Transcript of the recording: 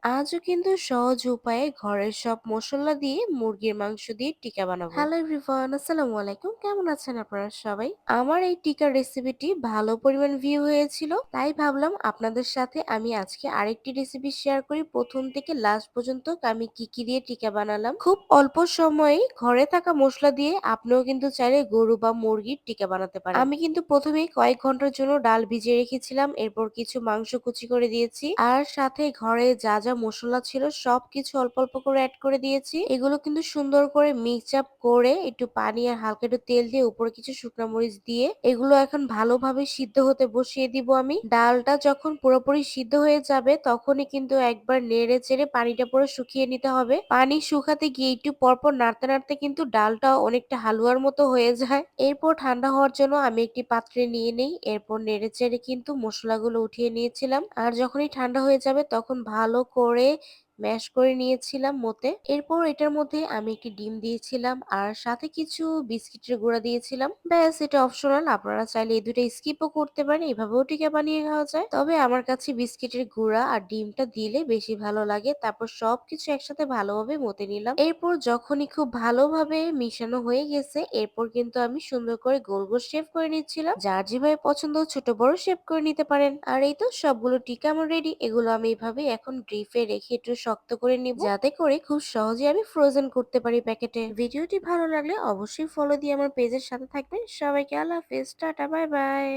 আজও কিন্তু সহজ উপায়ে ঘরের সব মশলা দিয়ে মুরগির মাংস দিয়ে টিকা বানাবো। হ্যালো এভরিওয়ান, আসসালামু আলাইকুম। কেমন আছেন আপনারা সবাই? আমার এই টিকার রেসিপিটি ভালো পরিমাণ ভিউ হয়েছিল, তাই ভাবলাম আপনাদের সাথে আমি আজকে আরেকটি রেসিপি শেয়ার করি। প্রথম থেকে লাস্ট পর্যন্ত আমি কি কি দিয়ে টিকা বানালাম। খুব অল্প সময়ে ঘরে থাকা মশলা দিয়ে আপনিও কিন্তু চাইলে গরু বা মুরগির টিকা বানাতে পারেন। আমি কিন্তু প্রথমেই কয়েক ঘন্টার জন্য ডাল ভিজিয়ে রেখেছিলাম, এরপর কিছু মাংস কুচি করে দিয়েছি, আর সাথে ঘরে যা যা মশলা ছিল সবকিছু অল্প অল্প করে অ্যাড করে দিয়েছি। এগুলো কিন্তু সুন্দর করে মিক্স আপ করে একটু পানি আর হালকা একটু তেল দিয়ে উপরে কিছু শুকনো মরিচ দিয়ে এগুলো এখন ভালোভাবে সিদ্ধ হতে বসিয়ে দিব আমি। ডালটা যখন পুরোপুরি সিদ্ধ হয়ে যাবে তখনই কিন্তু একবার নেড়ে চেড়ে পানিটা পুরো শুকিয়ে নিতে হবে। পানি শুকাতে গিয়ে একটু পরপর নাড়তে নাড়তে কিন্তু ডালটা অনেকটা হালুয়ার মতো হয়ে যায়। এরপর ঠান্ডা হওয়ার জন্য আমি একটি পাত্রে নিয়ে নেই, এরপর নেড়ে চেড়ে কিন্তু মশলাগুলো উঠিয়ে নিয়েছিলাম। আর যখনই ঠান্ডা হয়ে যাবে তখন ভালো করে ম্যাশ করে নিয়েছিলাম মতে। এরপর এটার মধ্যে আমি একটি ডিম দিয়েছিলাম আর সাথে কিছু বিস্কিটের গুঁড়া দিয়েছিলাম। ব্যাস, এটা অপশনাল, আপনারা চাইলে এই দুটো স্কিপও করতে পারেন, এভাবেও টিকা বানিয়ে খাওয়া যায়। তবে আমার কাছে বিস্কিটের গুঁড়া আর ডিমটা দিলে বেশি ভালো লাগে। তারপর সবকিছু একসাথে ভালোভাবে মতে নিলাম। এরপর যখনই খুব ভালোভাবে মিশানো হয়ে গেছে, এরপর কিন্তু আমি সুন্দর করে গোল গোল শেপ করে নিচ্ছিলাম। যার যেভাবে পছন্দ ছোট বড় শেপ করে নিতে পারেন। আর এই তো সবগুলো টিকা আমার রেডি। এগুলো আমি এইভাবে এখন ডিপে রেখে একটু শক্ত করে নিব, যাতে করে খুব সহজে আমি ফ্রোজেন করতে পারি প্যাকেটে। ভিডিওটি ভালো লাগলে অবশ্যই ফলো দিয়ে আমার পেজের সাথে থাকবেন। সবাইকে আল্লাহ হাফেজ, টাটা, বাই বাই।